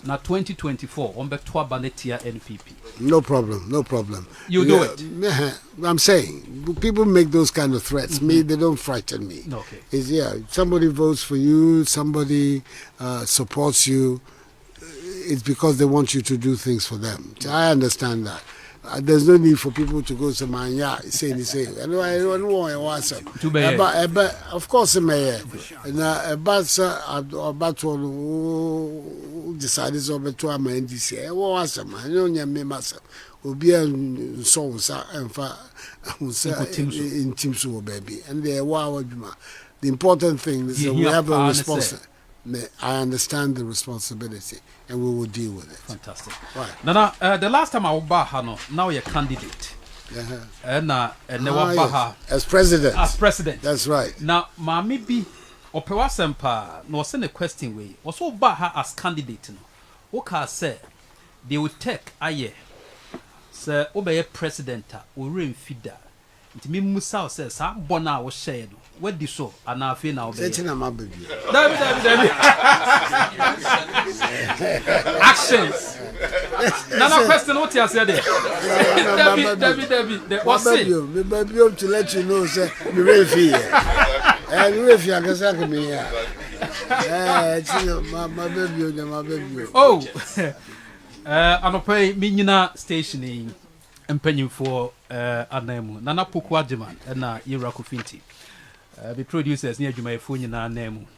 Now 2024, on back to Abanetia NPP. No problem. You do it. I'm saying people make those kind of threats. Me, they don't frighten me. Okay. Somebody votes for you, somebody supports you. It's because they want you to do things for them. I understand that. There's no need for people to go to my say. I don't want to answer. But of course, mayor. About to decide to my NDC. I want answer. I don't need myself. Obi and so and in teams baby. And the important thing is that we have a responsibility. I understand the responsibility, and we will deal with it. Fantastic. Right. Now, the last time I was back, now you're a candidate. And yes. As president. That's right. Now, maybe Opewasempa, no send a question way. Was so back as candidate. What can I say? They will take a year. Sir, obey president or ring feeder. It means Musa says, I'm born now was shared. What do you so? And I feel now. Actions. Another question, what you said there? Debbie, what's it? Maybe to let you know, sir, the referee. And referee, I can say me here. My baby. Oh, I'm pay Minina stationing and penny for Anemu. Nana Pukwajiman and Iraku Finti. The producers near Jumay Funina name.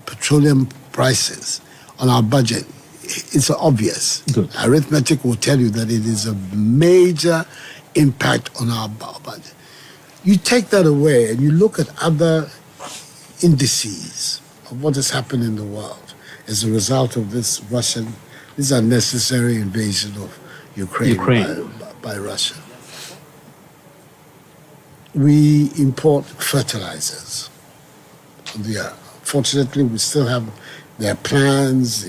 Petroleum prices on our budget, it's obvious. Good. Arithmetic will tell you that it is a major impact on our budget. You take that away and you look at other indices of what has happened in the world as a result of this unnecessary invasion of Ukraine. By Russia. We import fertilizers. Fortunately, we still have their plans.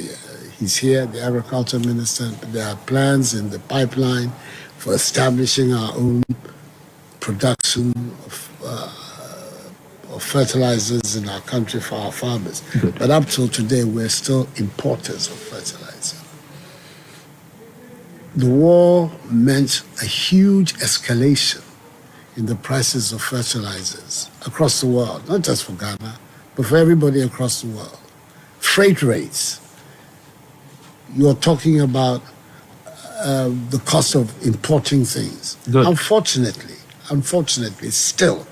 He's here, the agriculture minister. There are plans in the pipeline for establishing our own production of fertilizers in our country for our farmers. Good. But up till today, we're still importers of fertilizer. The war meant a huge escalation in the prices of fertilizers across the world, not just for Ghana, but for everybody across the world. Freight rates. You're talking about the cost of importing things. Good. Unfortunately, still,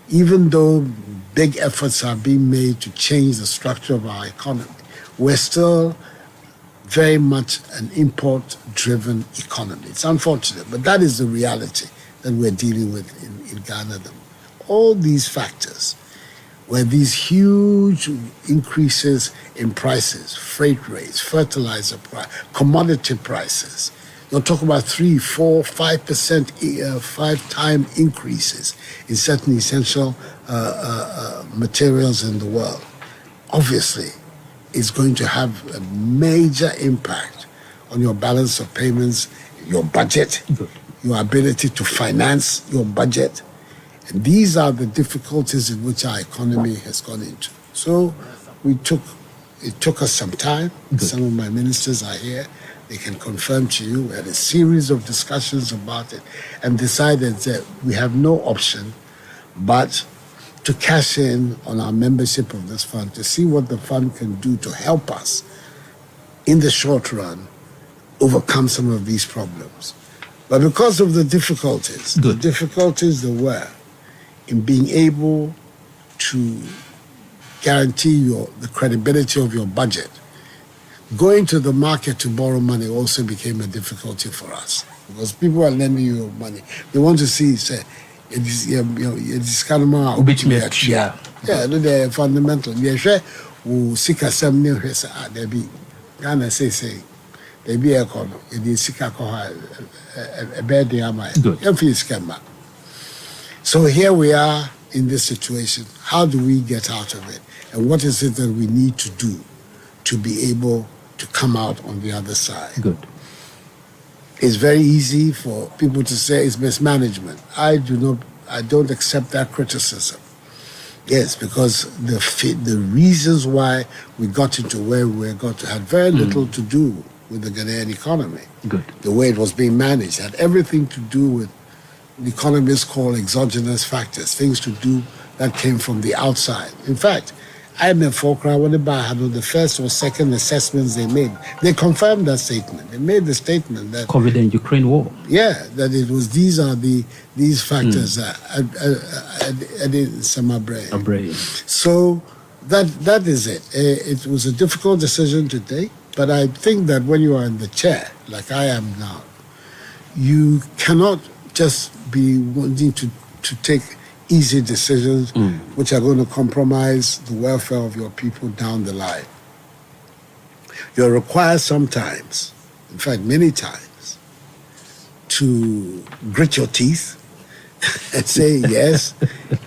even though big efforts are being made to change the structure of our economy, we're still very much an import-driven economy. It's unfortunate, but that is the reality that we're dealing with in Ghana. All these factors were these huge increases in prices, freight rates, fertilizer price, commodity prices. You're talking about 3%, 4%, 5%, 5-time increases in certain essential materials in the world. Obviously, it's going to have a major impact on your balance of payments, your budget, your ability to finance your budget. And these are the difficulties in which our economy has gone into. So it took us some time. Some of my ministers are here. They can confirm to you. We had a series of discussions about it and decided that we have no option but to cash in on our membership of this fund to see what the fund can do to help us in the short run overcome some of these problems. But because of the difficulties there were in being able to guarantee the credibility of your budget, going to the market to borrow money also became a difficulty for us because people are lending you money. They want to see, say, it's kind of more they're fundamental. Who seek a some new there be Ghana say they be a corner, it is sick a bad scammer. So here we are in this situation. How do we get out of it? And what is it that we need to do to be able to come out on the other side? Good. It's very easy for people to say it's mismanagement. I don't accept that criticism. Yes, because the reasons why we got into where we got to had very little to do with the Ghanaian economy. Good. The way it was being managed had everything to do with the economists call exogenous factors, things to do that came from the outside. In fact, IMF Fokra, the first or second assessments they made, they confirmed that statement. They made the statement that COVID and Ukraine war. Yeah, that it was these factors that in summer brain. So that is it. It was a difficult decision to take, but I think that when you are in the chair, like I am now, you cannot just be wanting to take easy decisions which are going to compromise the welfare of your people down the line. You're required sometimes, in fact many times, to grit your teeth and say yes,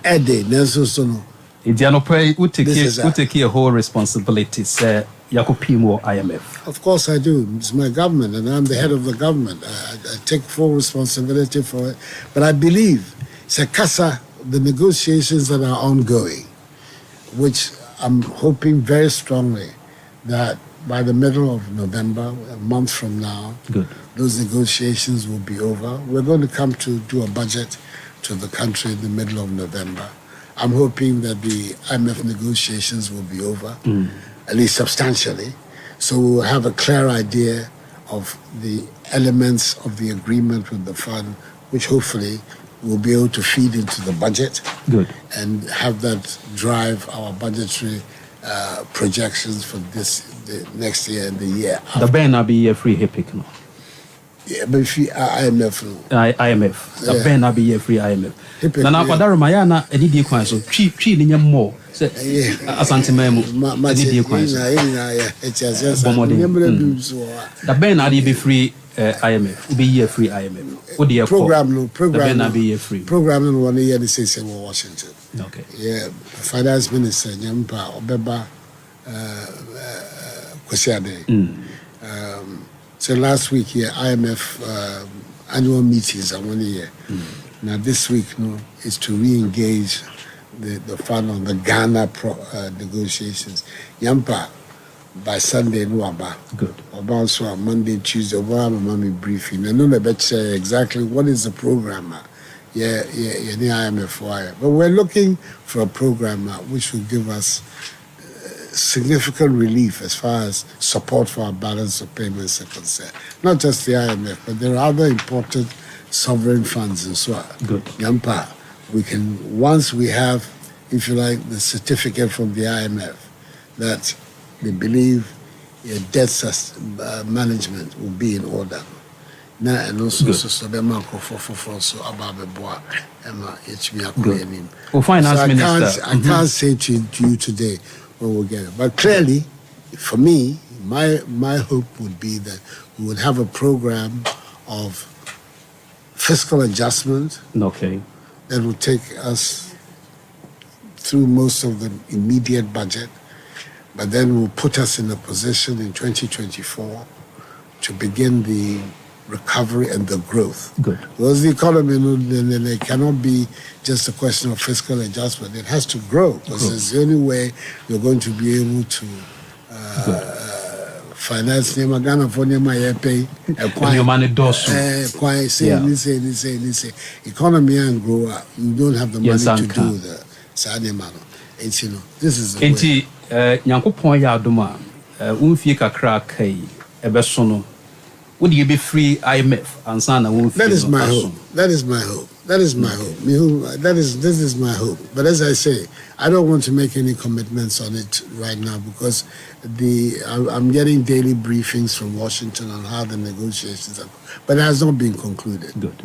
Eddie, Nelson. We take a whole responsibility, sir. Yakupimo IMF. Of course I do. It's my government and I'm the head of the government. I take full responsibility for it. But I believe Sekasa, the negotiations that are ongoing, which I'm hoping very strongly that by the middle of November, a month from now, those negotiations will be over. We're going to come to do a budget to the country in the middle of November. I'm hoping that the IMF negotiations will be over, at least substantially. So we'll have a clear idea of the elements of the agreement with the fund, which hopefully will be able to feed into the budget and have that drive our budgetary projections for the next year and the year after. The Ben be a free epic, no? Yeah, but if you IMF, IMF. The Ben be a free IMF. Nana Padaro Mayana, and he declined so cheap in your more. Asante Memo, the Ben be free IMF, be a free IMF. What the program be a free program 1 year the same in Washington. Okay. Yeah, Finance Minister Nyampa Obeba Kwesiade. So last week here IMF annual meetings are 1 year. Now this week is to re-engage the fund on the Ghana negotiations. Yampa by Sunday no aba. Good. About so on Monday, Tuesday, over mommy briefing. And no bet say exactly what is the program. Yeah, the IMF wire. But we're looking for a program which will give us significant relief as far as support for our balance of payments are concerned. Not just the IMF, but there are other important sovereign funds and so on. Good. Yampa, we can, once we have, if you like, the certificate from the IMF that they believe debt management will be in order. Now, and also, so the market for so about the boy, Emma, well, Finance Minister. I can't say to you today when we'll get it. But clearly, for me, my hope would be that we would have a program of fiscal adjustment. Okay. That will take us through most of the immediate budget, but then will put us in a position in 2024 to begin the recovery and the growth. Good. Because the economy it cannot be just a question of fiscal adjustment. It has to grow because it's the only way you're going to be able to finance Ghana for pay your money does say economy and grow up. You don't have the money to do the Sademano. It's this is the way. Nyankopon ya adoma unfie kakra kai ebesono. Would you be free IMF and son? That is my hope. That is my hope. That is my hope. This is my hope. But as I say, I don't want to make any commitments on it right now because I'm getting daily briefings from Washington on how the negotiations are, but it has not been concluded. Good.